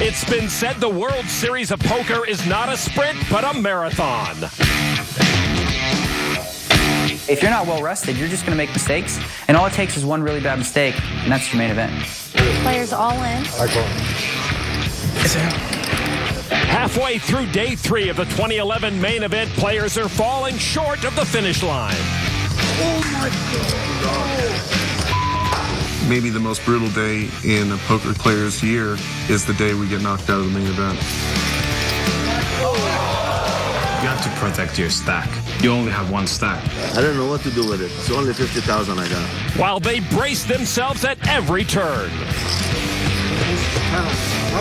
It's been said the World Series of Poker is not a sprint, but a marathon. If you're not well rested, you're just going to make mistakes, and all it takes is one really bad mistake, and that's your main event. Players all in. Halfway through day 3 of the 2011 main event, players are falling short of the finish line. Oh my God! Maybe the most brutal day in a poker player's year is the day we get knocked out of the main event. You have to protect your stack. You only have one stack. I don't know what to do with it. It's only 50,000 I got. While they brace themselves at every turn.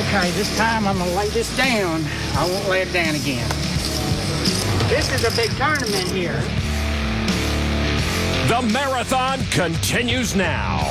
Okay, this time I'm gonna lay this down. I won't lay it down again. This is a big tournament here. The marathon continues now.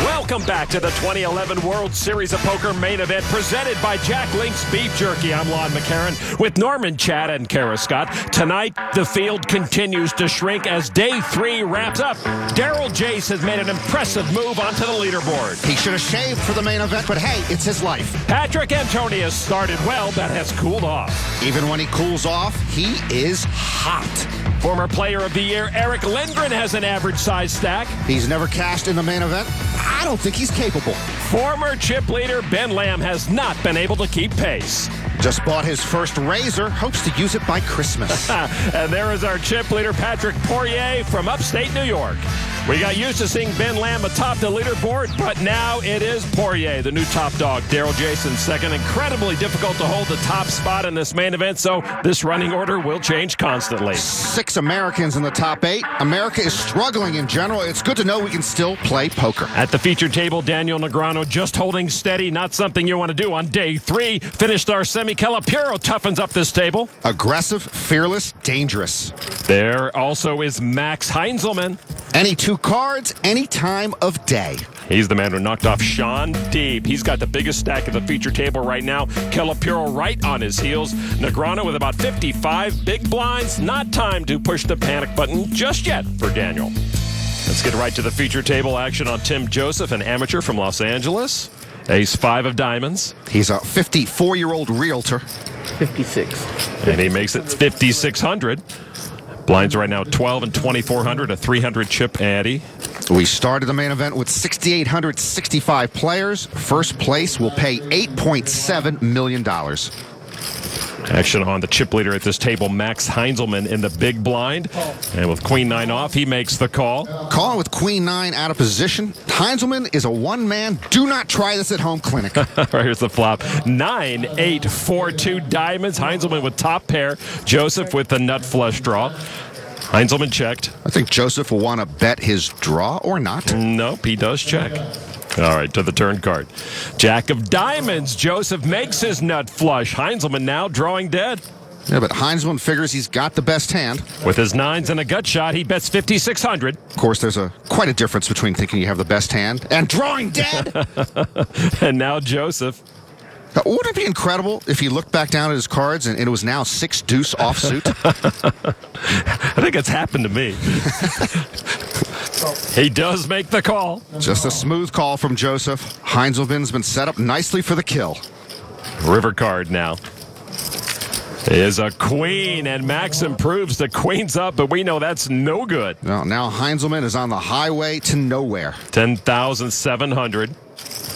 Welcome back to the 2011 World Series of Poker main event presented by Jack Link's Beef Jerky. I'm Lon McCarran with Norman Chad and Kara Scott. Tonight, the field continues to shrink as day 3 wraps up. Daryl Jace has made an impressive move onto the leaderboard. He should have shaved for the main event, but hey, it's his life. Patrick Antonius started well, but has cooled off. Even when he cools off, he is hot. Former Player of the Year Eric Lindgren has an average-sized stack. He's never cashed in the main event. I don't think he's capable. Former chip leader Ben Lamb has not been able to keep pace. Just bought his first razor, hopes to use it by Christmas. And there is our chip leader, Patrick Poirier from upstate New York. We got used to seeing Ben Lamb atop the leaderboard, but now it is Poirier, the new top dog. Daryl Jason second. Incredibly difficult to hold the top spot in this main event, so this running order will change constantly. 6 Americans in the top 8. America is struggling in general. It's good to know we can still play poker. At the feature table, Daniel Negreanu just holding steady, not something you want to do on day 3. Finished our Calapuro toughens up this table. Aggressive, fearless, dangerous. There also is Max Heinzelman. Any 2 cards, any time of day. He's the man who knocked off Sean Deeb. He's got the biggest stack of the feature table right now. Calapuro right on his heels. Negreanu with about 55 big blinds. Not time to push the panic button just yet for Daniel. Let's get right to the feature table action on Tim Joseph, an amateur from Los Angeles. Ace-5 of diamonds. He's a 54-year-old realtor. 56. And he makes it 5,600. Blinds right now 12 and 2,400, a 300 chip ante. We started the main event with 6,865 players. First place will pay $8.7 million. Action on the chip leader at this table, Max Heinzelman in the big blind. And with Queen 9 off, he makes the call. Calling with Queen 9 out of position. Heinzelman is a one-man, do not try this at home clinic. Right, here's the flop. 9, 8, 4, 2 diamonds. Heinzelman with top pair. Joseph with the nut flush draw. Heinzelman checked. I think Joseph will want to bet his draw or not. Nope, he does check. All right, to the turn card. Jack of diamonds. Joseph makes his nut flush. Heinzelman now drawing dead. Yeah, but Heinzelman figures he's got the best hand. With his 9s and a gut shot, he bets 5,600. Of course, there's quite a difference between thinking you have the best hand and drawing dead. And now Joseph. Now, wouldn't it be incredible if he looked back down at his cards and it was now 6 deuce offsuit? I think it's happened to me. He does make the call. Just a smooth call from Joseph. Heinzelman's been set up nicely for the kill. River card now is a queen, and Max improves. The queen's up, but we know that's no good. Now Heinzelman is on the highway to nowhere. 10,700.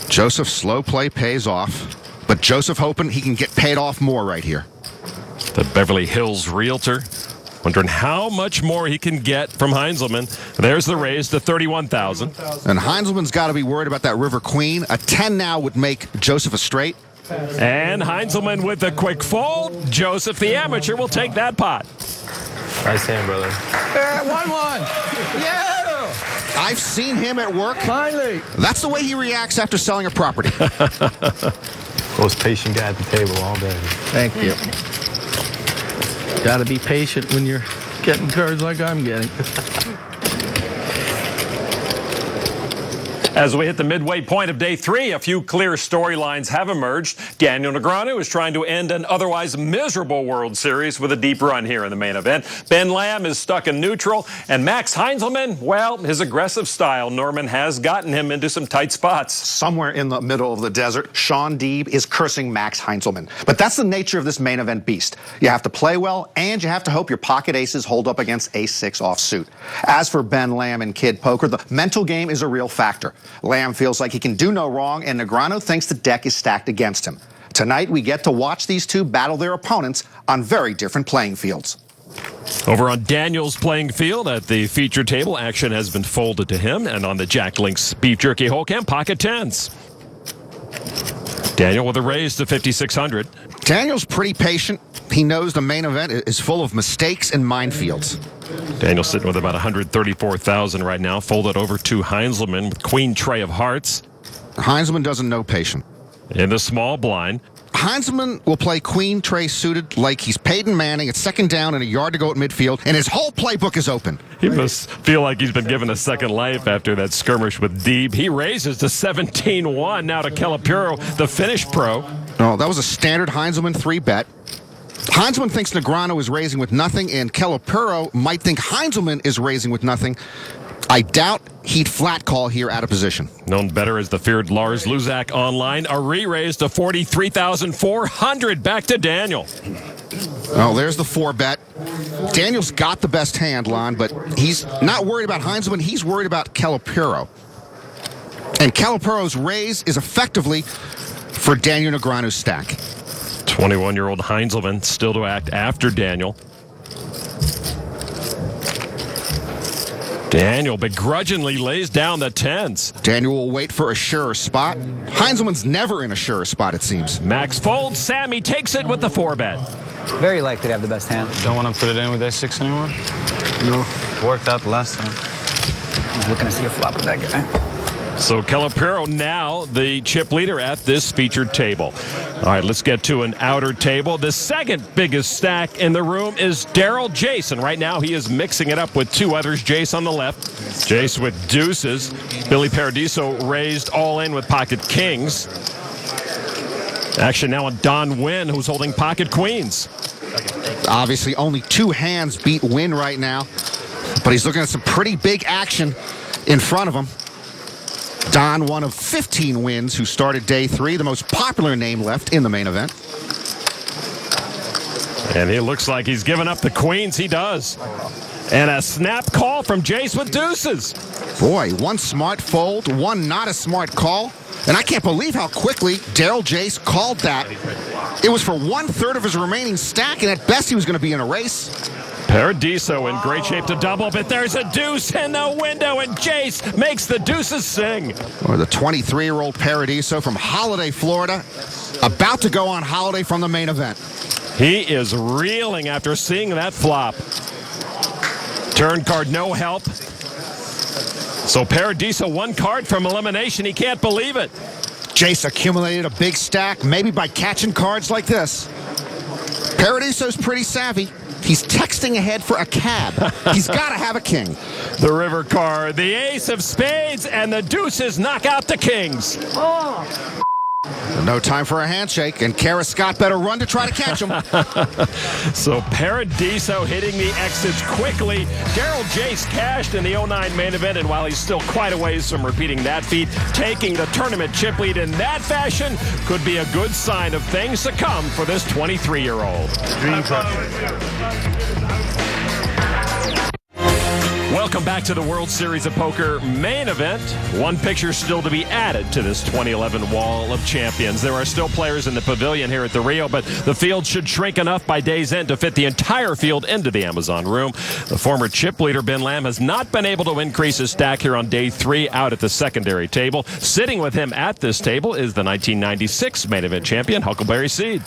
Joseph's slow play pays off, but Joseph hoping he can get paid off more right here. The Beverly Hills realtor wondering how much more he can get from Heinzelman. There's the raise to 31,000. And Heinzelman's got to be worried about that river queen. A 10 now would make Joseph a straight. And Heinzelman with a quick fold. Joseph, the amateur, will take that pot. Nice hand, brother. 1-1. Yeah. I've seen him at work. Finally. That's the way he reacts after selling a property. Most patient guy at the table all day. Thank you. Got to be patient when you're getting cards like I'm getting. As we hit the midway point of day 3, a few clear storylines have emerged. Daniel Negreanu is trying to end an otherwise miserable World Series with a deep run here in the main event. Ben Lamb is stuck in neutral, and Max Heinzelman, well, his aggressive style, Norman, has gotten him into some tight spots. Somewhere in the middle of the desert, Sean Deeb is cursing Max Heinzelman. But that's the nature of this main event beast. You have to play well, and you have to hope your pocket aces hold up against ace-6 offsuit. As for Ben Lamb and Kid Poker, the mental game is a real factor. Lamb feels like he can do no wrong, and Negreanu thinks the deck is stacked against him. Tonight, we get to watch these two battle their opponents on very different playing fields. Over on Daniel's playing field at the feature table, action has been folded to him, and on the Jack Links Beef Jerky Hole Cam, pocket tens. Daniel with a raise to 5,600. Daniel's pretty patient. He knows the main event is full of mistakes and minefields. Daniel sitting with about 134,000 right now, folded over to Heinzelman with queen tray of hearts. Heinzelman doesn't know patient. In the small blind. Heinzelman will play queen tray suited like he's Peyton Manning at second down and a yard to go at midfield, and his whole playbook is open. He must feel like he's been given a second life after that skirmish with Deeb. He raises to 17-1 now to Calipuro, the Finnish pro. Oh, that was a standard Heinzelman 3-bet. Heinzelman thinks Negreanu is raising with nothing, and Calipuro might think Heinzelman is raising with nothing. I doubt he'd flat call here out of position. Known better as the feared Lars Luzak online, a re-raise to 43,400. Back to Daniel. Oh, there's the 4-bet. Daniel's got the best hand, Lon, but he's not worried about Heinzelman. He's worried about Calipuro. And Calipuro's raise is effectively for Daniel Negreanu's stack. 21-year-old Heinzelman still to act after Daniel. Daniel begrudgingly lays down the tens. Daniel will wait for a surer spot. Heinzelman's never in a surer spot, it seems. Max folds. Sammy takes it with the 4-bet. Very likely to have the best hand. Don't want to put it in with ace-6 anymore? No. Worked out the last time. He's looking to see a flop with that guy. So Calipuro now the chip leader at this featured table. All right, let's get to an outer table. The second biggest stack in the room is Daryl Jason. Right now he is mixing it up with two others. Jace on the left, Jace with deuces. Billy Paradiso raised all in with pocket kings. Action now on Don Wynn, who's holding pocket queens. Obviously only two hands beat Wynn right now, but he's looking at some pretty big action in front of him. Don, one of 15 wins, who started day 3, the most popular name left in the main event. And he looks like he's given up the queens. He does. And a snap call from Jace with deuces. Boy, one smart fold, one not a smart call. And I can't believe how quickly Daryl Jace called that. It was for 1/3 of his remaining stack, and at best he was going to be in a race. Paradiso in great shape to double, but there's a deuce in the window, and Jace makes the deuces sing. Or the 23-year-old Paradiso from Holiday, Florida, about to go on holiday from the main event. He is reeling after seeing that flop. Turn card, no help. So Paradiso, one card from elimination. He can't believe it. Jace accumulated a big stack, maybe by catching cards like this. Paradiso's pretty savvy. He's texting ahead for a cab. He's got to have a king. The river card, the ace of spades, and the deuces knock out the kings. No time for a handshake, and Kara Scott better run to try to catch him. So Paradiso hitting the exits quickly. Daryl Jace cashed in the 09 main event, and while he's still quite a ways from repeating that feat, taking the tournament chip lead in that fashion could be a good sign of things to come for this 23-year-old. Welcome back to the World Series of Poker main event. One picture still to be added to this 2011 Wall of Champions. There are still players in the pavilion here at the Rio, but the field should shrink enough by day's end to fit the entire field into the Amazon room. The former chip leader, Ben Lamb, has not been able to increase his stack here on day 3 out at the secondary table. Sitting with him at this table is the 1996 main event champion, Huckleberry Seed.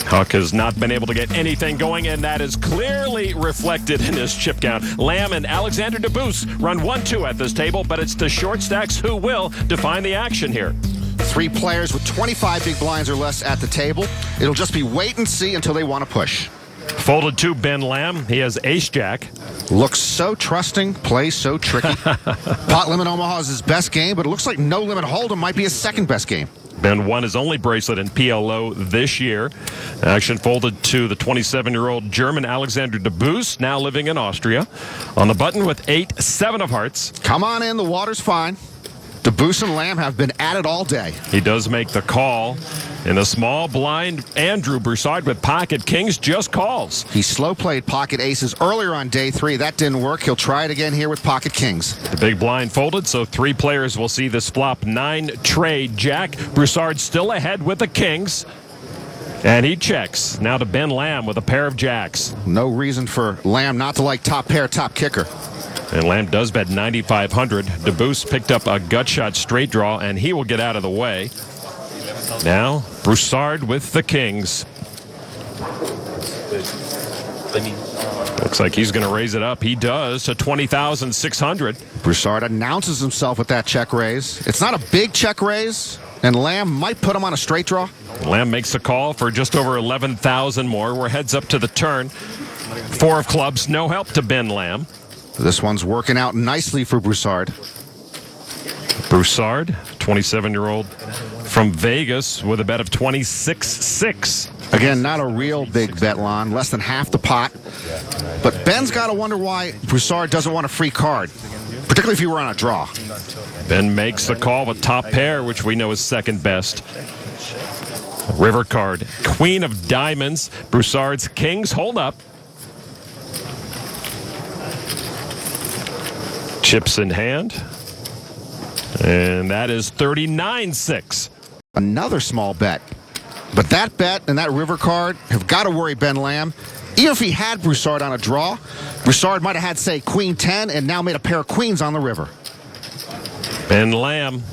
Huck has not been able to get anything going, and that is clearly reflected in his chip count. Lamb and Alexander DeBoos run 1-2 at this table, but it's the short stacks who will define the action here. 3 players with 25 big blinds or less at the table. It'll just be wait and see until they want to push. Folded 2, Ben Lamb. He has ace-jack. Looks so trusting, plays so tricky. Pot Limit Omaha is his best game, but it looks like No Limit Hold'em might be his second best game. Ben won his only bracelet in PLO this year. Action folded to the 27-year-old German Alexander Debus, now living in Austria. On the button with 8, 7 of hearts. Come on in, the water's fine. Debus and Lamb have been at it all day. He does make the call. In the small blind, Andrew Broussard with pocket kings just calls. He slow played pocket aces earlier on day 3. That didn't work. He'll try it again here with pocket kings. The big blind folded, so 3 players will see this flop. 9 trade jack. Broussard still ahead with the kings. And he checks. Now to Ben Lamb with a pair of jacks. No reason for Lamb not to like top pair, top kicker. And Lamb does bet 9,500. Debus picked up a gut shot straight draw, and he will get out of the way. Now, Broussard with the kings. Looks like he's going to raise it up. He does to 20,600. Broussard announces himself with that check raise. It's not a big check raise, and Lamb might put him on a straight draw. Lamb makes a call for just over 11,000 more. We're heads up to the turn. 4 of clubs, no help to Ben Lamb. This one's working out nicely for Broussard. Broussard, 27-year-old from Vegas with a bet of 26.6. Again, not a real big bet, Lon. Less than half the pot. But Ben's got to wonder why Broussard doesn't want a free card, particularly if you were on a draw. Ben makes the call with top pair, which we know is second best. River card, Queen of Diamonds. Broussard's kings hold up. Chips in hand. And that is 39.6. Another small bet. But that bet and that river card have got to worry Ben Lamb. Even if he had Broussard on a draw, Broussard might have had, say, Queen 10 and now made a pair of queens on the river. Ben Lamb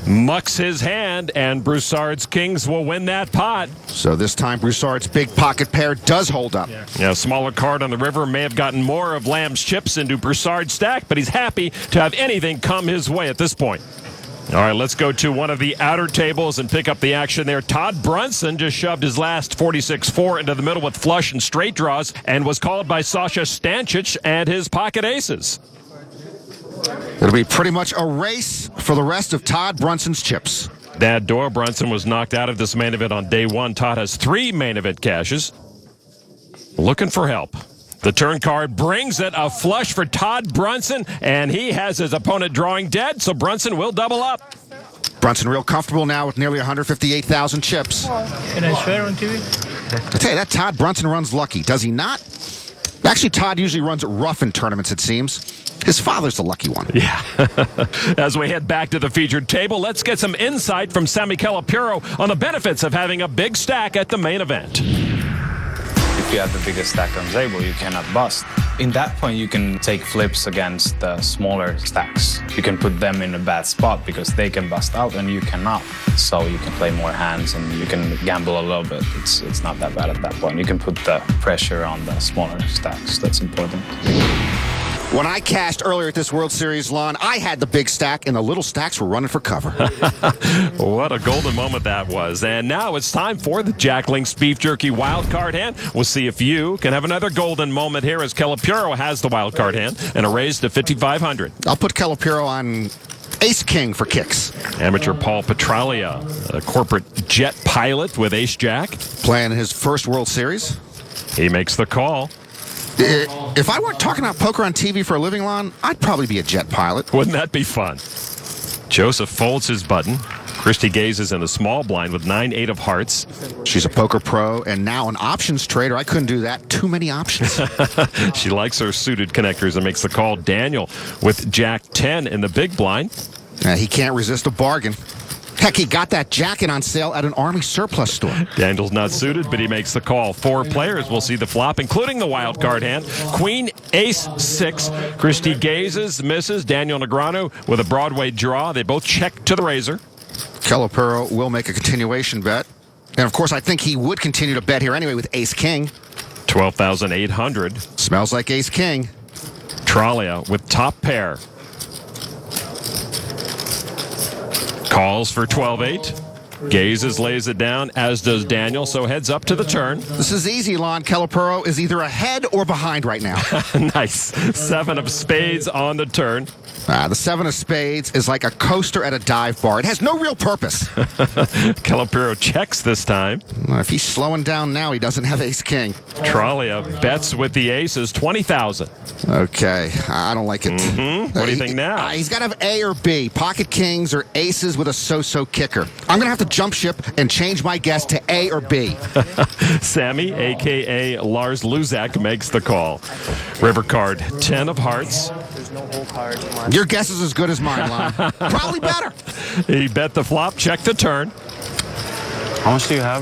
mucks his hand, and Broussard's kings will win that pot. So this time Broussard's big pocket pair does hold up. Yeah, a smaller card on the river may have gotten more of Lamb's chips into Broussard's stack, but he's happy to have anything come his way at this point. All right, let's go to one of the outer tables and pick up the action there. Todd Brunson just shoved his last 46-4 into the middle with flush and straight draws and was called by Sasha Stancic and his pocket aces. It'll be pretty much a race for the rest of Todd Brunson's chips. Dad Doyle Brunson was knocked out of this main event on day 1. Todd has 3 main event cashes. Looking for help. The turn card brings it, a flush for Todd Brunson, and he has his opponent drawing dead, so Brunson will double up. Brunson real comfortable now with nearly 158,000 chips. Can I swear on TV? I tell you, that Todd Brunson runs lucky, does he not? Actually, Todd usually runs rough in tournaments, it seems. His father's the lucky one. Yeah. As we head back to the featured table, let's get some insight from Sammy Calipuro on the benefits of having a big stack at the main event. If you have the biggest stack on the table, you cannot bust. In that point, you can take flips against the smaller stacks. You can put them in a bad spot because they can bust out and you cannot. So you can play more hands and you can gamble a little bit. It's not that bad at that point. You can put the pressure on the smaller stacks. That's important. When I cashed earlier at this World Series, Lon, I had the big stack, and the little stacks were running for cover. What a golden moment that was. And now it's time for the Jack Link's Beef Jerky wild card hand. We'll see if you can have another golden moment here as Calipuro has the wild card hand and a raise to 5,500. I'll put Calipuro on Ace King for kicks. Amateur Paul Petralia, a corporate jet pilot with Ace Jack. Playing his first World Series. He makes the call. If I weren't talking about poker on TV for a living, Lon, I'd probably be a jet pilot. Wouldn't that be fun? Joseph folds his button. Christy gazes in the small blind with 9-8 of hearts. She's a poker pro and now an options trader. I couldn't do that. Too many options. She likes her suited connectors and makes the call. Daniel with Jack 10 in the big blind. He can't resist a bargain. Heck, he got that jacket on sale at an Army surplus store. Daniel's not suited, but he makes the call. 4 players will see the flop, including the wild card hand. Queen, Ace, 6. Christy gazes, misses. Daniel Negreanu with a Broadway draw. They both check to the razor. Calipuro will make a continuation bet. And, of course, I think he would continue to bet here anyway with Ace King. 12,800. Smells like Ace King. Tralia with top pair. Calls for 12-8. Gazes, lays it down, as does Daniel, so heads up to the turn. This is easy, Lon. Calipero is either ahead or behind right now. Nice. 7 of spades on the turn. The 7 of spades is like a coaster at a dive bar. It has no real purpose. Calipero checks this time. If he's slowing down now, he doesn't have ace-king. Tralia bets with the aces, 20,000. Okay, I don't like it. What do you think now? He's got to have A or B, pocket kings or aces with a so-so kicker. I'm going to have to jump ship and change my guess to A or B. Sammy, a.k.a. Lars Luzak, makes the call. River card, 10 of hearts. Your guess is as good as mine, Lon. Probably better. He bet the flop, check the turn. How much do you have?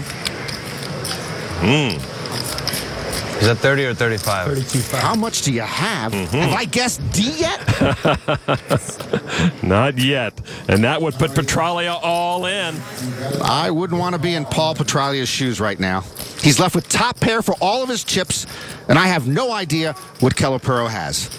Is that 30 or 35? 32.5. How much do you have? Have I guessed D yet? Not yet. And that would put Petralia all in. I wouldn't want to be in Paul Petralia's shoes right now. He's left with top pair for all of his chips, and I have no idea what Calipero has.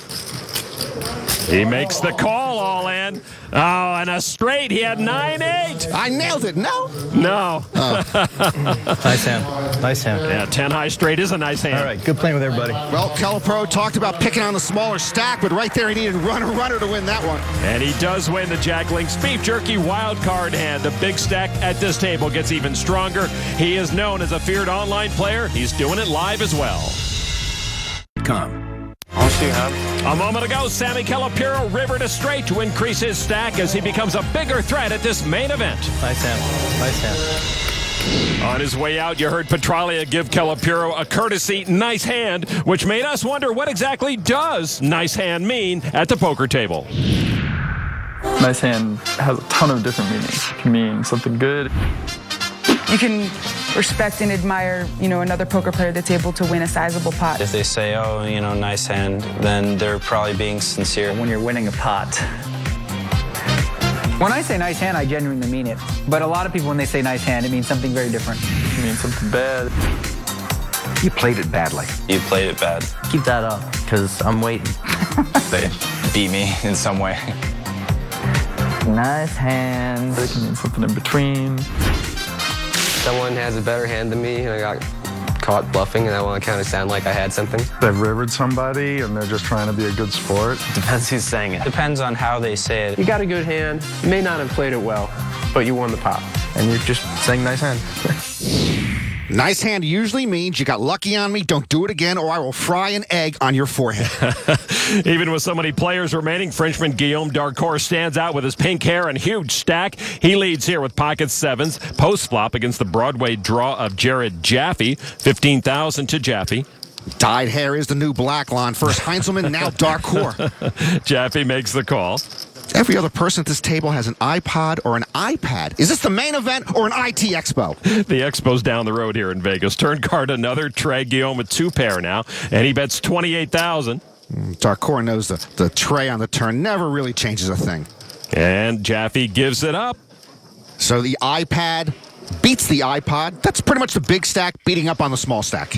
He makes the call all in. Oh, and a straight. He had 9-8. I nailed it. No? No. Nice hand. Nice hand. Yeah, 10 high straight is a nice hand. All right, good playing with everybody. Well, Calipero talked about picking on the smaller stack, but right there he needed runner to win that one. And he does win the Jack Links Beef Jerky wild card hand. The big stack at this table gets even stronger. He is known as a feared online player. He's doing it live as well. How much do you have? A moment ago, Sammy Calipero river to straight to increase his stack as he becomes a bigger threat at this main event. Nice hand. Nice hand. On his way out, you heard Petralia give Calipero a courtesy nice hand, which made us wonder what exactly does nice hand mean at the poker table. Nice hand has a ton of different meanings. It can mean something good. You can respect and admire, another poker player that's able to win a sizable pot. If they say, oh, nice hand, then they're probably being sincere. When you're winning a pot. When I say nice hand, I genuinely mean it. But a lot of people, when they say nice hand, it means something very different. It means something bad. You played it badly. You played it bad. Keep that up, because I'm waiting. They beat me in some way. Nice hand. It can mean something in between. Someone has a better hand than me, and I got caught bluffing, and I want to kind of sound like I had something. They've rivered somebody, and they're just trying to be a good sport. Depends who's saying it. Depends on how they say it. You got a good hand. You may not have played it well, but you won the pot. And you're just saying nice hand. Nice hand usually means you got lucky on me, don't do it again, or I will fry an egg on your forehead. Even with so many players remaining, Frenchman Guillaume Darcourt stands out with his pink hair and huge stack. He leads here with pocket sevens. Post-flop against the Broadway draw of Jared Jaffe. 15,000 to Jaffe. Dyed hair is the new black, Lon. First Heinzelman, now Darcourt. Jaffe makes the call. Every other person at this table has an iPod or an iPad. Is this the main event or an IT expo? The expo's down the road here in Vegas. Turn card another. Trey Guillaume with 2 pair now, and he bets 28,000. Darcourt knows the tray on the turn never really changes a thing. And Jaffe gives it up. So the iPad beats the iPod. That's pretty much the big stack beating up on the small stack.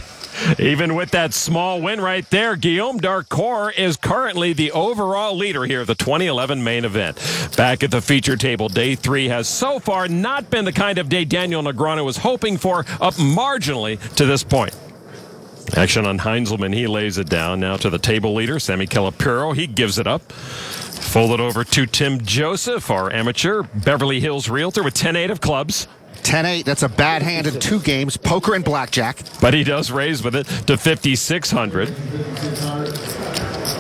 Even with that small win right there, Guillaume Darcourt is currently the overall leader here at the 2011 main event. Back at the feature table, day 3 has so far not been the kind of day Daniel Negreanu was hoping for, up marginally to this point. Action on Heinzelman, he lays it down. Now to the table leader, Sammy Calipero, he gives it up. Folded over to Tim Joseph, our amateur Beverly Hills realtor with 10-8 of clubs. 10-8, that's a bad hand in 2 games, poker and blackjack. But he does raise with it to 5,600.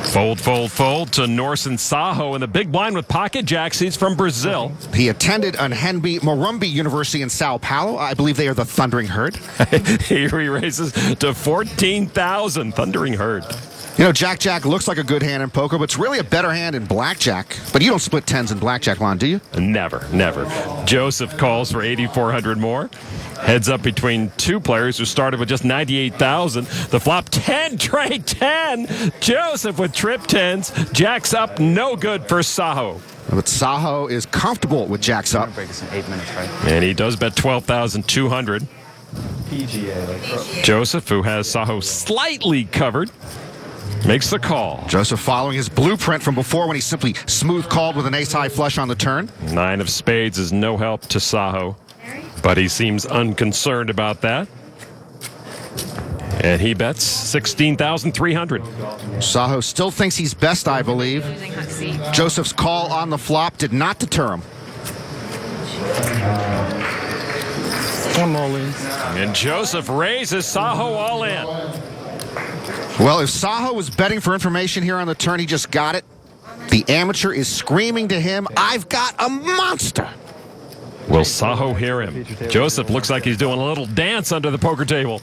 Fold to Norse and Saho in the big blind with pocket jacks. He's from Brazil. He attended Anhembi Morumbi University in Sao Paulo. I believe they are the Thundering Herd. He raises to 14,000. Thundering Herd. Jack looks like a good hand in poker, but it's really a better hand in blackjack. But you don't split 10s in blackjack, Lon, do you? Never. Joseph calls for 8,400 more. Heads up between 2 players who started with just 98,000. The flop 10, Trey 10. Joseph with trip 10s. Jack's up, no good for Saho. But Saho is comfortable with Jack's up. Break us in 8 minutes, right? And he does bet 12,200. PGA. Joseph, who has Saho slightly covered, makes the call. Joseph following his blueprint from before when he simply smooth called with an ace-high flush on the turn. 9 of spades is no help to Saho. But he seems unconcerned about that. And he bets 16,300. Saho still thinks he's best, I believe. Joseph's call on the flop did not deter him. I'm all in. And Joseph raises Saho all in. Well, if Saho was betting for information here on the turn, he just got it. The amateur is screaming to him, "I've got a monster." Will Saho hear him? Joseph looks like he's doing a little dance under the poker table.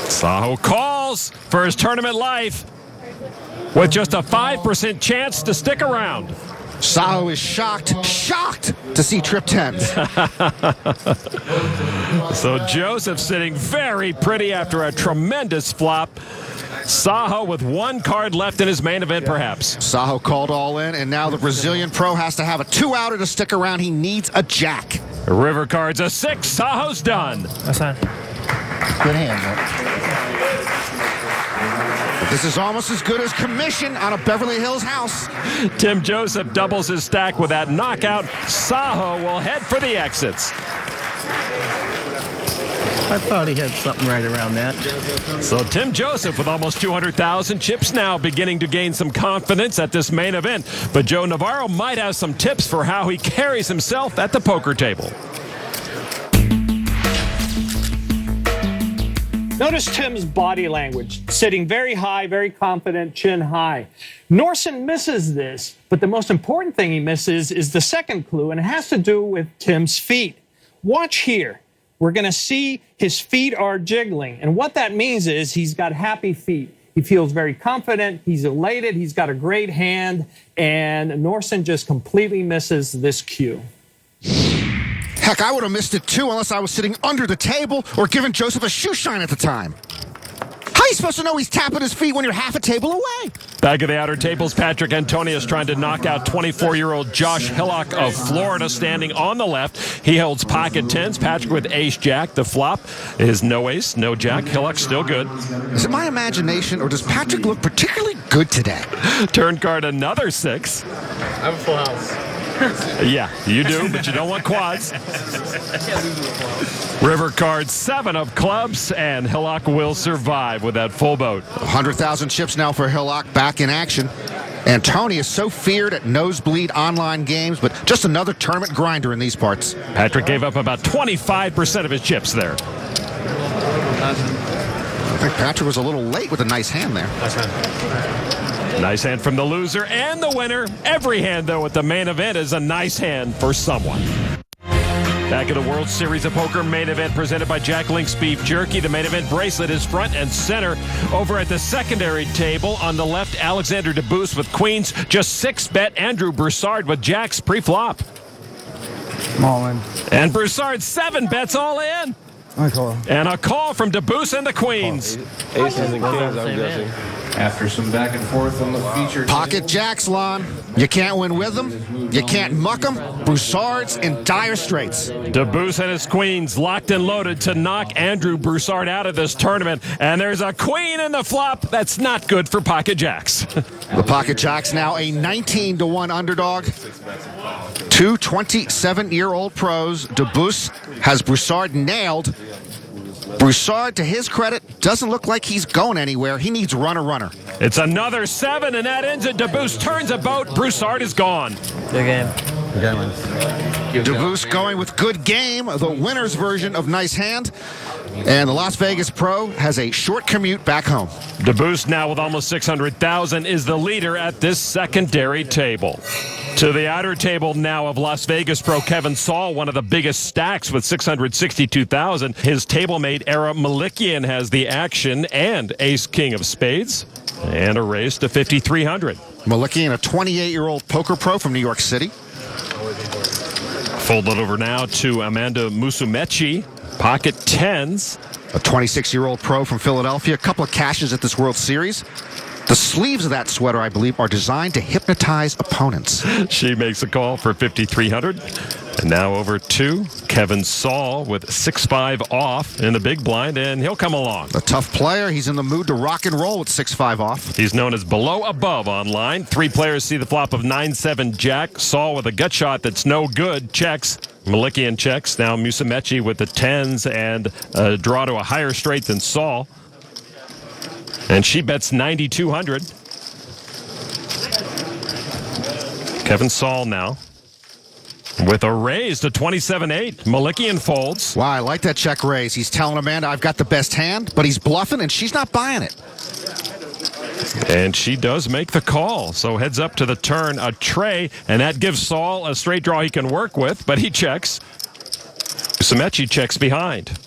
Saho calls for his tournament life with just a 5% chance to stick around. Saho is shocked to see trip tens. So Joseph sitting very pretty after a tremendous flop. Saho with one card left in his main event, perhaps. Saho called all in, and now the Brazilian pro has to have a two-outer to stick around. He needs a jack. River card's a 6. Saho's done. That's fine. Good hand, But this is almost as good as commission on a Beverly Hills house. Tim Joseph doubles his stack with that knockout. Saho will head for the exits. I thought he had something right around that. So Tim Joseph with almost 200,000 chips now beginning to gain some confidence at this main event. But Joe Navarro might have some tips for how he carries himself at the poker table. Notice Tim's body language, sitting very high, very confident, chin high. Norson misses this, but the most important thing he misses is the second clue, and it has to do with Tim's feet. Watch here. We're going to see his feet are jiggling, and what that means is he's got happy feet. He feels very confident, he's elated, he's got a great hand, and Norson just completely misses this cue. Heck, I would have missed it too unless I was sitting under the table or giving Joseph a shoe shine at the time. How are you supposed to know he's tapping his feet when you're half a table away? Back of the outer tables, Patrick Antonius trying to knock out 24-year-old Josh Hillock of Florida standing on the left. He holds pocket tens. Patrick with ace-jack. The flop is no ace, no jack. Hillock still good. Is it my imagination, or does Patrick look particularly good today? Turn card another 6. I have a full house. Yeah, you do, but you don't want quads. River card 7 of clubs, and Hillock will survive with that full boat. 100,000 chips now for Hillock back in action. Antony is so feared at nosebleed online games, but just another tournament grinder in these parts. Patrick gave up about 25% of his chips there. I think Patrick was a little late with a nice hand there. Nice hand from the loser and the winner. Every hand, though, at the main event is a nice hand for someone. Back at the World Series of Poker main event presented by Jack Link's Beef Jerky. The main event bracelet is front and center. Over at the secondary table on the left, Alexander DeBoost with queens. Just 6-bet Andrew Broussard with jacks pre-flop. All in. And Broussard 7 bets all in. I call. And a call from DeBoost and the queens. Aces and kings, I'm guessing. After some back and forth on the feature. Pocket jacks, Lon. You can't win with them. You can't muck them. Broussard's in dire straits. DeBoost and his queens locked and loaded to knock Andrew Broussard out of this tournament. And there's a queen in the flop. That's not good for pocket jacks. The pocket jacks now a 19-1 underdog. Two 27-year-old pros. DeBoost has Broussard nailed. Broussard, to his credit, doesn't look like he's going anywhere. He needs runner. It's another 7, and that ends it. DeBoost turns a boat. Broussard is gone. Good game. DeBoost going with good game, the winner's version of nice hand. And the Las Vegas pro has a short commute back home. DeBoost now with almost 600,000 is the leader at this secondary table. To the outer table now of Las Vegas pro Kevin Saul, one of the biggest stacks with 662,000. His table-mate Ara Malikian has the action and ace-king of spades. And a raise to 5,300. Malikian, a 28-year-old poker pro from New York City. Folded over now to Amanda Musumeci. Pocket tens. A 26-year-old pro from Philadelphia. A couple of cashes at this World Series. The sleeves of that sweater, I believe, are designed to hypnotize opponents. She makes a call for 5,300. And now over to Kevin Saul with 6-5 off in the big blind, and he'll come along. A tough player. He's in the mood to rock and roll with 6-5 off. He's known as below above online. 3 players see the flop of 9-7 jack. Saul with a gut shot that's no good. Checks. Malikian checks. Now Musumeci with the 10s and a draw to a higher straight than Saul. And she bets 9,200. Kevin Saul now with a raise to 27-8. Malikian folds. Wow, I like that check raise. He's telling Amanda, I've got the best hand, but he's bluffing, and she's not buying it. And she does make the call. So heads up to the turn, a tray, and that gives Saul a straight draw he can work with, but he checks. Musumeci checks behind.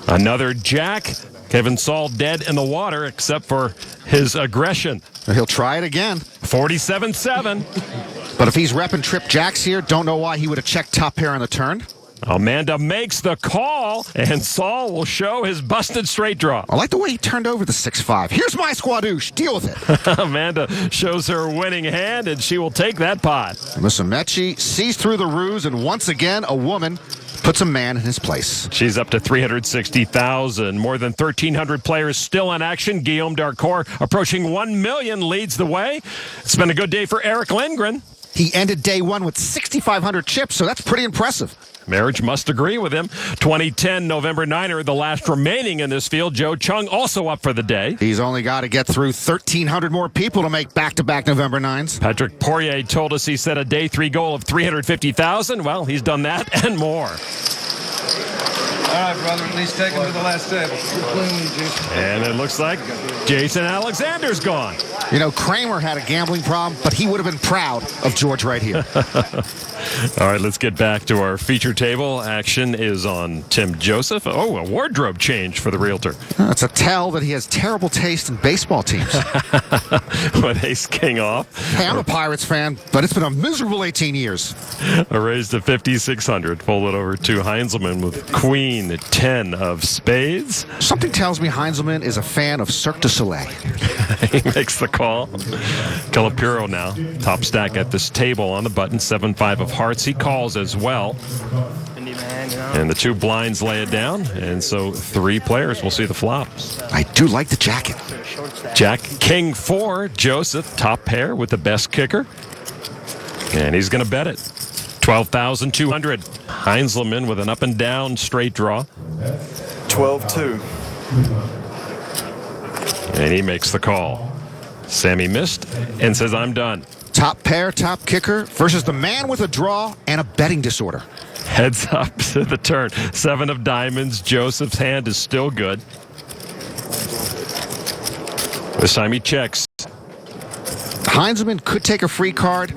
Another jack. Kevin Saul dead in the water except for his aggression. He'll try it again. 47-7. But if he's repping trip jacks here, don't know why he would have checked top pair on the turn. Amanda makes the call, and Saul will show his busted straight draw. I like the way he turned over the 6-5. Here's my squadouche. Deal with it. Amanda shows her winning hand, and she will take that pot. Musumeci sees through the ruse, and once again, a woman puts a man in his place. She's up to 360,000. More than 1,300 players still in action. Guillaume Darcourt approaching 1 million leads the way. It's been a good day for Eric Lindgren. He ended day one with 6,500 chips, so that's pretty impressive. Marriage must agree with him. 2010 November 9er, the last remaining in this field. Joe Chung also up for the day. He's only got to get through 1,300 more people to make back-to-back November 9s. Patrick Poirier told us he set a day 3 goal of 350,000. Well, he's done that and more. All right, brother, at least take him to the last table. And it looks like Jason Alexander's gone. You know, Kramer had a gambling problem, but he would have been proud of George right here. All right, let's get back to our feature table. Action is on Tim Joseph. Oh, a wardrobe change for the realtor. It's a tell that he has terrible taste in baseball teams. With ace-king off. Hey, I'm a Pirates fan, but it's been a miserable 18 years. A raise to 5,600. Folded over to Heinzelman with queen 10 of spades. Something tells me Heinzelman is a fan of Cirque du Soleil. He makes the call. Calipuro now. Top stack at this table on the button. 7-5 of hearts. He calls as well. And the 2 blinds lay it down. And so 3 players will see the flop. I do like the jacket. Jack, king 4. Joseph, top pair with the best kicker. And he's going to bet it. 12,200. Heinzelman with an up and down straight draw. 12-2. And he makes the call. Sammy missed and says, I'm done. Top pair, top kicker versus the man with a draw and a betting disorder. Heads up to the turn. 7 of diamonds. Joseph's hand is still good. This time he checks. Heinzelman could take a free card,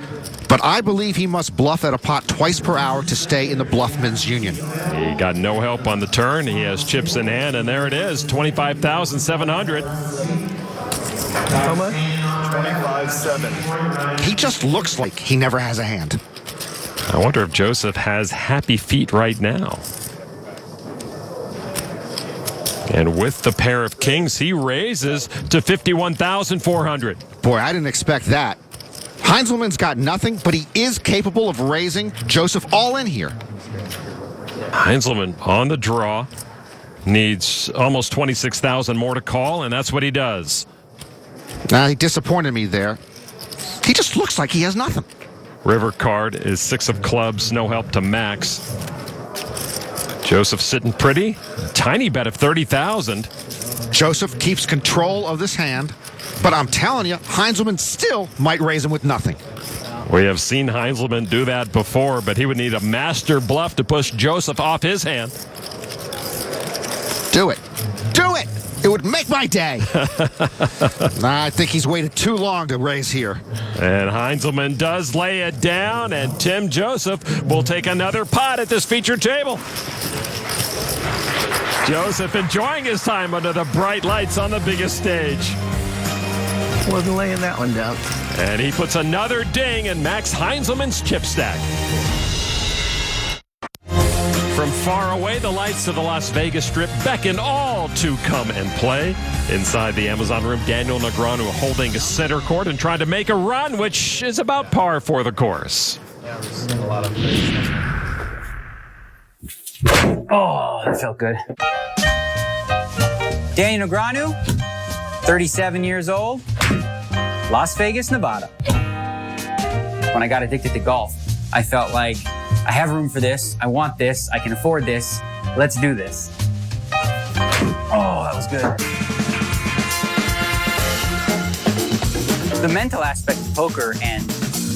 but I believe he must bluff at a pot twice per hour to stay in the Bluffman's Union. He got no help on the turn. He has chips in hand, and there it is, 25,700. How much? 25-7. He just looks like he never has a hand. I wonder if Joseph has happy feet right now. And with the pair of kings, he raises to 51,400. Boy, I didn't expect that. Heinzelman's got nothing, but he is capable of raising Joseph all in here. Heinzelman on the draw. Needs almost 26,000 more to call, and that's what he does. He disappointed me there. He just looks like he has nothing. River card is 6 of clubs, no help to Max. Joseph sitting pretty. A tiny bet of 30,000. Joseph keeps control of this hand, but I'm telling you, Heinzelman still might raise him with nothing. We have seen Heinzelman do that before, but he would need a master bluff to push Joseph off his hand. Do it. Do it! It would make my day. I think he's waited too long to raise here. And Heinzelman does lay it down, and Tim Joseph will take another pot at this featured table. Joseph enjoying his time under the bright lights on the biggest stage. Wasn't laying that one down. And he puts another ding in Max Heinzelman's chip stack. From far away, the lights of the Las Vegas Strip beckon all to come and play. Inside the Amazon room, Daniel Negreanu holding a center court and trying to make a run, which is about par for the course. Yeah, this is a lot of Oh, that felt good. Daniel Negreanu, 37 years old, Las Vegas, Nevada. When I got addicted to golf, I felt like I have room for this, I want this, I can afford this, let's do this. Oh, that was good. The mental aspect of poker and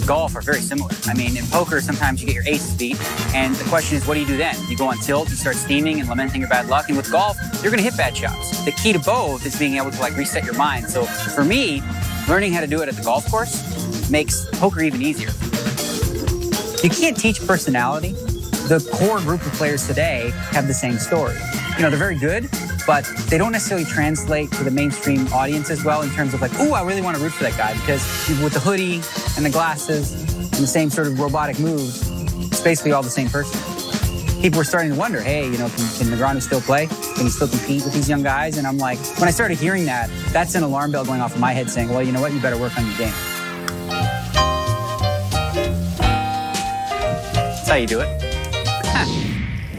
golf are very similar. I mean, in poker, sometimes you get your aces beat, and the question is, what do you do then? You go on tilt, you start steaming and lamenting your bad luck, and with golf, you're gonna hit bad shots. The key to both is being able to reset your mind. So for me, learning how to do it at the golf course makes poker even easier. You can't teach personality. The core group of players today have the same story. You know, they're very good, but they don't necessarily translate to the mainstream audience as well in terms of ooh, I really want to root for that guy, because with the hoodie and the glasses and the same sort of robotic moves, it's basically all the same person. People were starting to wonder, hey, you know, can Negreanu still play? Can he still compete with these young guys? And I'm like, when I started hearing that, that's an alarm bell going off in my head saying, well, you know what, you better work on your game. That's how you do it.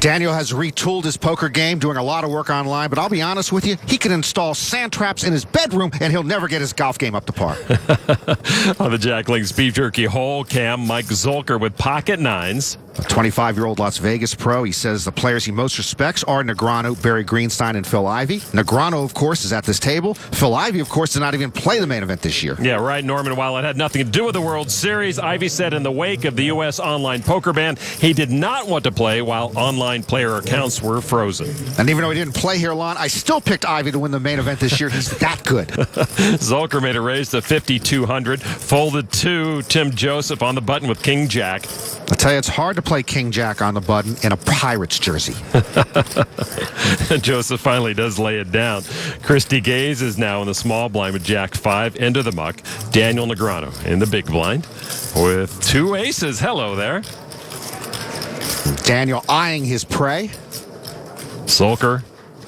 Daniel has retooled his poker game, doing a lot of work online, but I'll be honest with you, he can install sand traps in his bedroom and he'll never get his golf game up to par. On the Jack Link's Beef Jerky hole cam, Mike Zolker with pocket nines. A 25-year-old Las Vegas pro. He says the players he most respects are Negreanu, Barry Greenstein, and Phil Ivey. Negreanu, of course, is at this table. Phil Ivey, of course, did not even play the main event this year. Yeah, right, Norman. While it had nothing to do with the World Series, Ivey said in the wake of the U.S. online poker ban, he did not want to play while online player accounts were frozen. And even though he didn't play here, Lon, I still picked Ivey to win the main event this year. He's that good. Zolker made a raise to 5,200, folded to Tim Joseph on the button with King Jack. I tell you, it's hard to play King Jack on the button in a Pirates jersey. Joseph finally does lay it down. Christy Gaze is now in the small blind with Jack 5 into the muck. Daniel Negreanu in the big blind with two aces. Hello there. Daniel eyeing his prey. Zolker,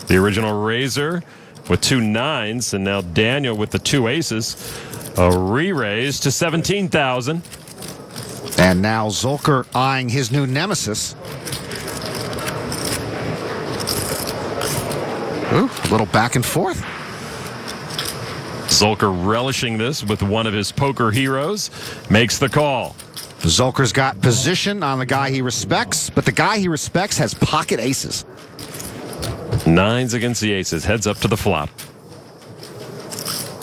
the original raiser, with two nines, and now Daniel with the two aces. A re-raise to 17,000. And now Zolker eyeing his new nemesis. Ooh, a little back and forth. Zolker relishing this with one of his poker heroes. Makes the call. Zolker's got position on the guy he respects, but the guy he respects has pocket aces. Nines against the aces. Heads up to the flop.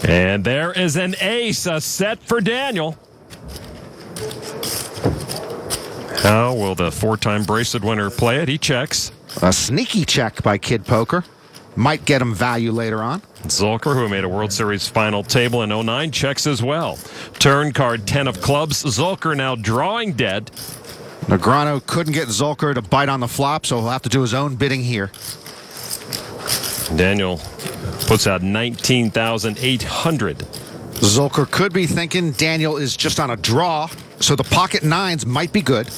And there is an ace, a set for Daniel. How will the four-time bracelet winner play it? He checks. A sneaky check by Kid Poker. Might get him value later on. Zolker, who made a World Series final table in 09, checks as well. Turn card 10 of clubs. Zolker now drawing dead. Negreanu couldn't get Zolker to bite on the flop, so he'll have to do his own bidding here. Daniel puts out 19,800. Zolker could be thinking Daniel is just on a draw, so the pocket nines might be good.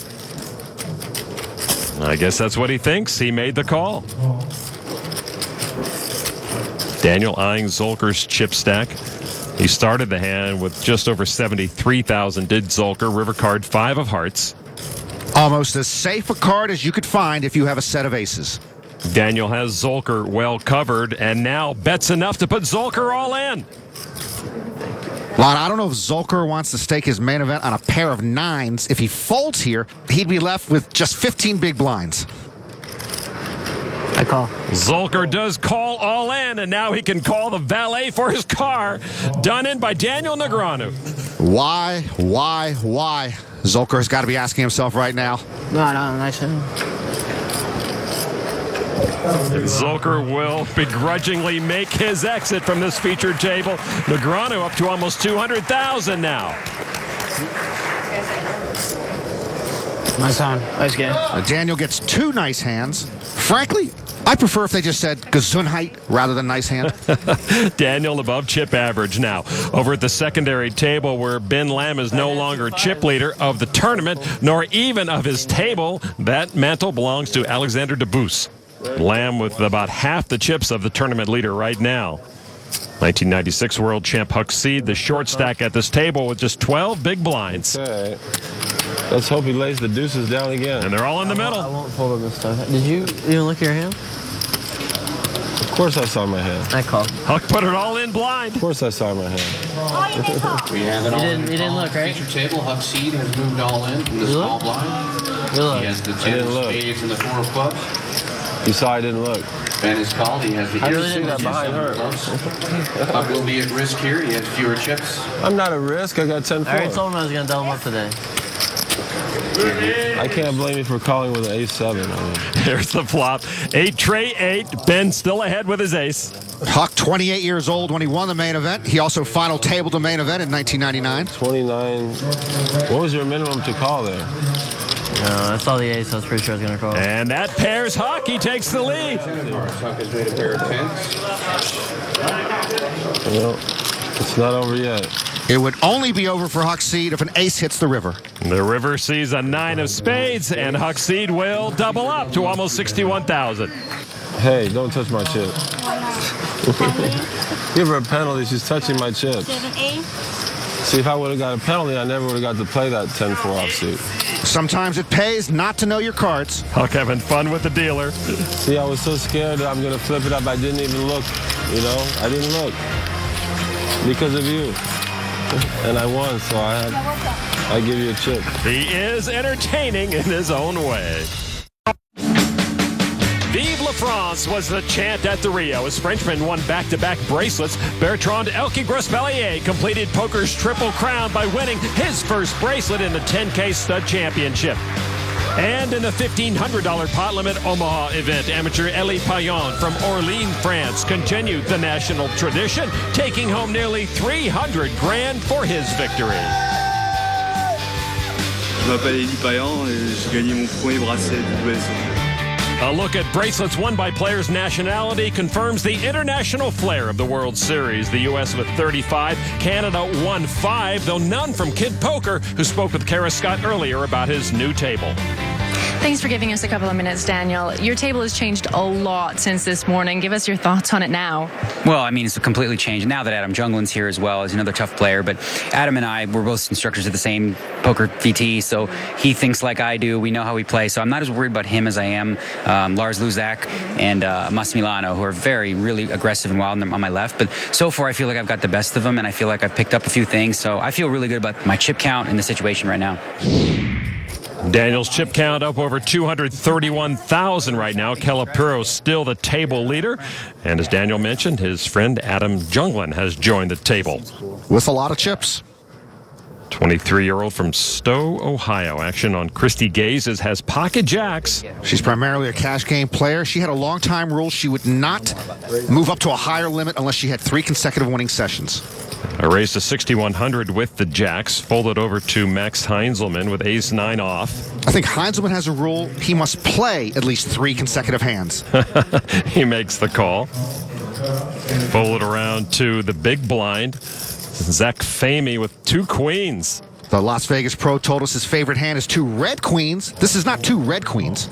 I guess that's what he thinks. He made the call. Daniel eyeing Zolker's chip stack. He started the hand with just over 73,000, did Zolker. River card 5 of hearts. Almost as safe a card as you could find if you have a set of aces. Daniel has Zolker well covered and now bets enough to put Zolker all in. Lon, I don't know if Zolker wants to stake his main event on a pair of nines. If he folds here, he'd be left with just 15 big blinds. I call. Zolker does call all in, and now he can call the valet for his car. Done in by Daniel Negreanu. Why? Zolker's got to be asking himself right now. No, nice. Zolker will begrudgingly make his exit from this featured table. Negreanu up to almost 200,000 now. Nice hand. Nice game. Daniel gets 2 nice hands. Frankly, I prefer if they just said Gesundheit rather than nice hand. Daniel above chip average now. Over at the secondary table where Ben Lamb is no longer chip leader of the tournament, nor even of his table. That mantle belongs to Alexander DeBoos. Lamb with about half the chips of the tournament leader right now. 1996 world champ Huck Seed, the short stack at this table with just 12 big blinds. Okay. Let's hope he lays the deuces down again. And they're all in the middle. I won't fold it this time. Did you even look at your hand? Of course I saw my hand. I called. Huck put it all in blind. Of course I saw my hand. We have it all. You didn't look, right? Feature table. Huck Seed has moved all in from the small blind. You look. He has the 10 of spades and the 4 of clubs. You saw I didn't look. Ben is called. He has the I really didn't see that behind her. Huck will be at risk here. He has fewer chips. I'm not at risk. I got 10-4. I already told him I was going to double him up today. I can't blame you for calling with an ace-7. Here's the flop. 8 tray 8. Ben still ahead with his ace. Huck, 28 years old when he won the main event. He also final tabled the main event in 1999. 29. What was your minimum to call there? No, I saw the ace. I was pretty sure I was going to call. And that pairs Huck. He takes the lead. Huck has made a pair of 10s. Well, it's not over yet. It would only be over for Huck Seed if an ace hits the river. The river sees a 9 of spades, and Huck Seed will double up to almost 61,000. Hey, don't touch my chip. Give her a penalty. She's touching my chips. See, if I would have got a penalty, I never would have got to play that 10-4 offsuit. Sometimes it pays not to know your cards. Huck having fun with the dealer. See, I was so scared that I'm going to flip it up. I didn't even look, you know? I didn't look because of you. And I won, so I give you a chip. He is entertaining in his own way. Vive la France was the chant at the Rio as Frenchmen won back-to-back bracelets. Bertrand Elke-Grospellier completed poker's triple crown by winning his first bracelet in the 10K Stud Championship. And in the $1,500 pot limit Omaha event, amateur Elie Payon from Orléans, France, continued the national tradition, taking home nearly $300,000 for his victory. Je m'appelle Elie Payan et j'ai gagné mon premier bracelet du WSOP. A look at bracelets won by players' nationality confirms the international flair of the World Series. The U.S. with 35, Canada won 5, though none from Kid Poker, who spoke with Kara Scott earlier about his new table. Thanks for giving us a couple of minutes, Daniel. Your table has changed a lot since this morning. Give us your thoughts on it now. Well, I mean, it's completely changed. Now that Adam Junglin's here as well, he's another tough player. But Adam and I, we're both instructors at the same poker VT, so he thinks like I do. We know how we play, so I'm not as worried about him as I am Lars Luzak and Massimiliano, who are really aggressive and wild on my left. But so far, I feel like I've got the best of them, and I feel like I've picked up a few things. So I feel really good about my chip count and the situation right now. Daniel's chip count up over 231,000 right now. Calipero still the table leader. And as Daniel mentioned, his friend Adam Junglin has joined the table. With a lot of chips. 23-year-old from Stowe, Ohio. Action on Christy Gazes has pocket jacks. She's primarily a cash game player. She had a long-time rule she would not move up to a higher limit unless she had 3 consecutive winning sessions. A raise to 6,100 with the jacks. Folded over to Max Heinzelman with ace-9 off. I think Heinzelman has a rule he must play at least 3 consecutive hands. He makes the call. Folded around to the big blind. Zach Famey with 2 queens. The Las Vegas Pro told us his favorite hand is 2 red queens. This is not 2 red queens.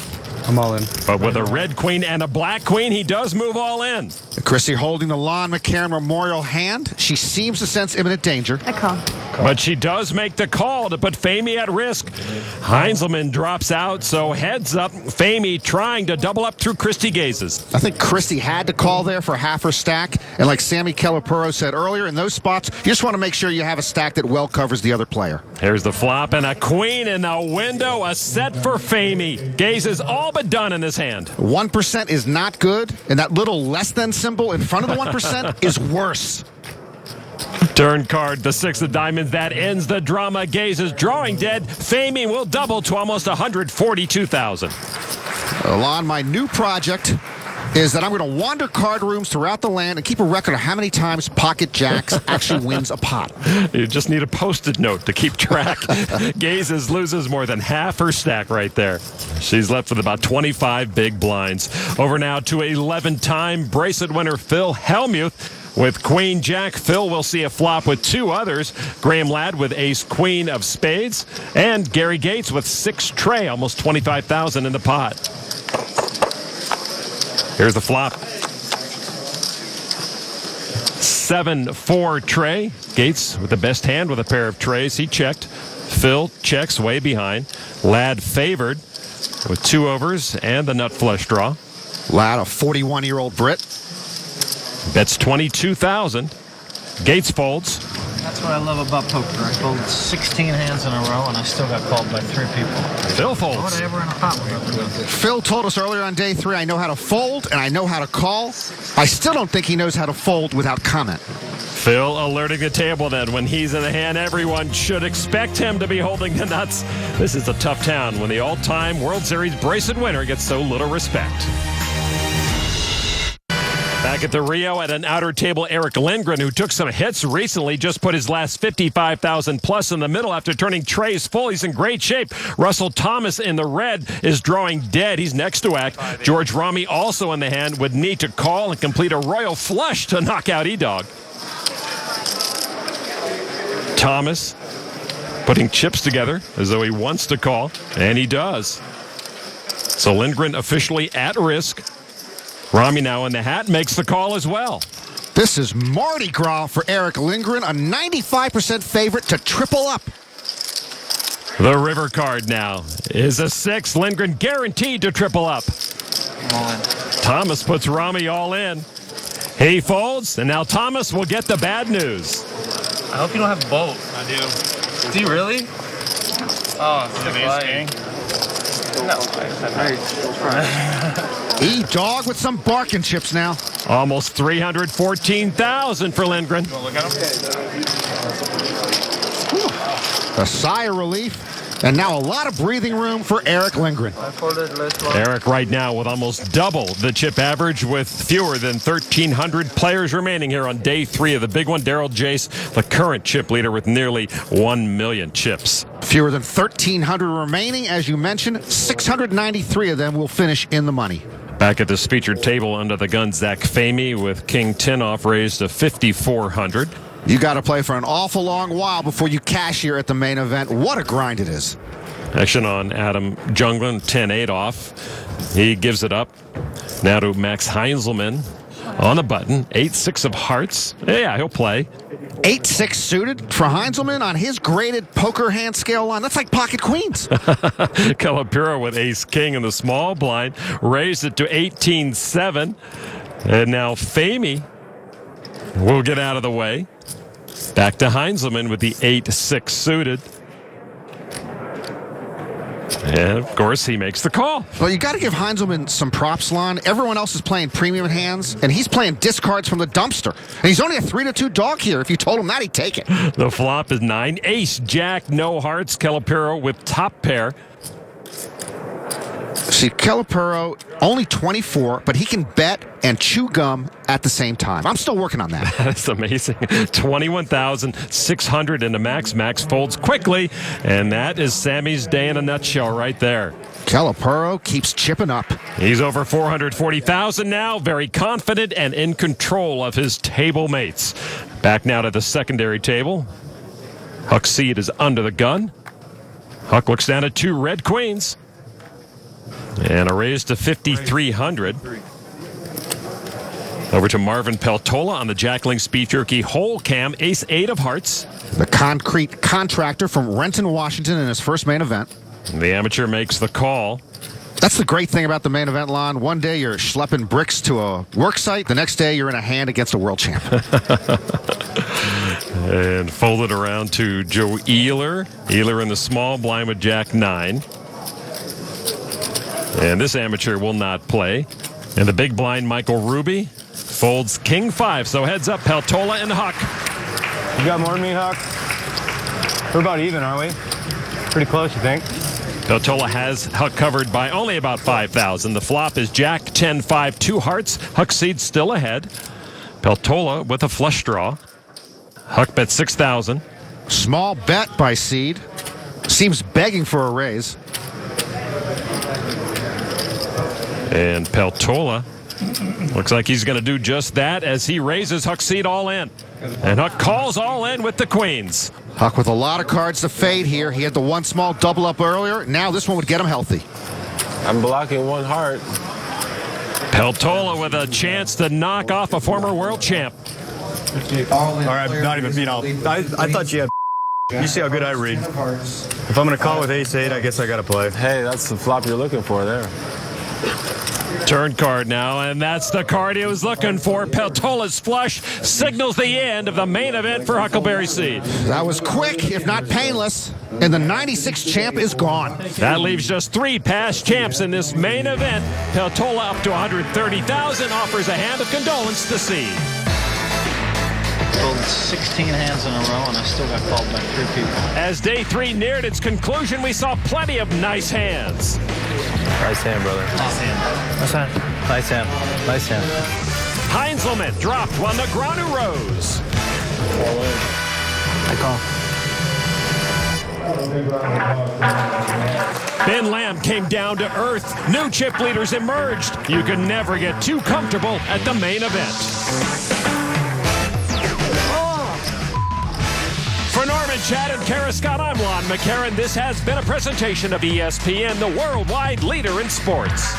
I'm all in. But with a red queen and a black queen, he does move all in. Christy holding the Lon McCarron Memorial hand. She seems to sense imminent danger. I call. But she does make the call to put Famey at risk. Heinzelman drops out, so heads up. Famey trying to double up through Christy Gazes. I think Christy had to call there for half her stack. And like Sammy Calipero said earlier, in those spots, you just want to make sure you have a stack that well covers the other player. Here's the flop and a queen in the window. A set for Famey. Gazes all but done in this hand. 1% is not good, and that little less than symbol in front of the 1% is worse. Turn card, the 6 of diamonds. That ends the drama. Gazes drawing dead. Famey will double to almost 142,000. Alon, my new project is that I'm going to wander card rooms throughout the land and keep a record of how many times Pocket Jacks actually wins a pot. You just need a Post-it note to keep track. Gazes loses more than half her stack right there. She's left with about 25 big blinds. Over now to 11-time bracelet winner Phil Hellmuth. With Queen Jack, Phil will see a flop with two others. Graham Ladd with Ace Queen of Spades. And Gary Gates with 6 tray, almost $25,000 in the pot. Here's the flop. 7-4 tray. Gates with the best hand with a pair of trays. He checked. Phil checks way behind. Ladd favored with 2 overs and the nut flush draw. Ladd, a 41-year-old Brit. Bets 22,000. Gates folds. That's what I love about poker. I fold 16 hands in a row, and I still got called by 3 people. Phil folds. Why would I ever in a pot with? Phil told us earlier on day 3, I know how to fold and I know how to call. I still don't think he knows how to fold without comment. Phil alerting the table that when he's in the hand, everyone should expect him to be holding the nuts. This is a tough town when the all-time World Series bracelet winner gets so little respect. Back at the Rio at an outer table, Eric Lindgren, who took some hits recently, just put his last 55,000 plus in the middle after turning trays full. He's in great shape. Russell Thomas in the red is drawing dead. He's next to act. George Rami also in the hand would need to call and complete a royal flush to knock out E-Dog. Thomas putting chips together as though he wants to call, and he does. So Lindgren officially at risk. Rami now in the hat makes the call as well. This is Mardi Gras for Eric Lindgren, a 95% favorite to triple up. The river card now is a 6. Lindgren guaranteed to triple up. All in. Thomas puts Rami all in. He folds, and now Thomas will get the bad news. I hope you don't have both. I do. Do you really? Oh, it's amazing. No. E-Dog with some barking chips now. Almost 314,000 for Lindgren. Look at him. A sigh of relief. And now a lot of breathing room for Eric Lindgren. Eric right now with almost double the chip average with fewer than 1,300 players remaining here on day 3 of the big one. Daryl Jace, the current chip leader with nearly 1 million chips. Fewer than 1,300 remaining. As you mentioned, 693 of them will finish in the money. Back at this featured table under the gun, Zach Famey with King 10 off raised to 5,400. You got to play for an awful long while before you cash here at the main event. What a grind it is. Action on Adam Junglin, 10-8 off. He gives it up. Now to Max Heinzelman on the button. 8-6 of hearts. Yeah, he'll play. 8-6 suited for Heinzelman on his graded poker hand scale line. That's like pocket queens. Calipiro with ace-king in the small blind. Raised it to 18-7. And now Famey will get out of the way. Back to Heinzelman with the 8-6 suited. And, of course, he makes the call. Well, you got to give Heinzelman some props, Lon. Everyone else is playing premium hands, and he's playing discards from the dumpster. And he's only a 3-2 dog here. If you told him that, he'd take it. The flop is 9. Ace, Jack, no hearts. Calipiro with top pair. See, Calipiro, only 24, but he can bet and chew gum at the same time. I'm still working on that. That's amazing. 21,600 into Max. Max folds quickly, and that is Sammy's day in a nutshell right there. Calipiro keeps chipping up. He's over 440,000 now, very confident and in control of his table mates. Back now to the secondary table. Huck's seat is under the gun. Huck looks down at 2 red queens. And a raise to 5,300. Over to Marvin Peltola on the Jackling Speed Jerky whole cam. Ace-8 of hearts. The concrete contractor from Renton, Washington in his first main event. The amateur makes the call. That's the great thing about the main event, Lon. One day you're schlepping bricks to a work site. The next day you're in a hand against a world champ. And folded around to Joe Ealer. Ealer in the small blind with Jack 9. And this amateur will not play. And the big blind, Michael Ruby, folds King 5. So heads up, Peltola and Huck. You got more than me, Huck? We're about even, aren't we? Pretty close, you think? Peltola has Huck covered by only about 5,000. The flop is Jack 10-5, 2 hearts. Huck Seed still ahead. Peltola with a flush draw. Huck bet 6,000. Small bet by Seed. Seems begging for a raise. And Peltola looks like he's going to do just that as he raises Huck Seed all in. And Huck calls all in with the queens. Huck with a lot of cards to fade here. He had the one small double up earlier. Now this one would get him healthy. I'm blocking one heart. Peltola with a chance to knock off a former world champ. All right, not even, I thought you had. You see how good I read. If I'm going to call with ace-8, I guess I got to play. Hey, that's the flop you're looking for there. Turn card now, and that's the card he was looking for. Peltola's flush signals the end of the main event for Huckleberry Seed. That was quick, if not painless, and the 96 champ is gone. That leaves just 3 past champs in this main event. Peltola up to 130,000 offers a hand of condolence to Seed. Pulled 16 hands in a row, and I still got called by 3 people. As day 3 neared its conclusion, we saw plenty of nice hands. Nice hand, brother. Nice hand. Nice hand. Nice hand. Nice hand. Heinzelman dropped while Negranu rose. I call. Ben Lamb came down to earth. New chip leaders emerged. You can never get too comfortable at the main event. For Norman, Chad, and Kara Scott, I'm Lon McCarran. This has been a presentation of ESPN, the worldwide leader in sports.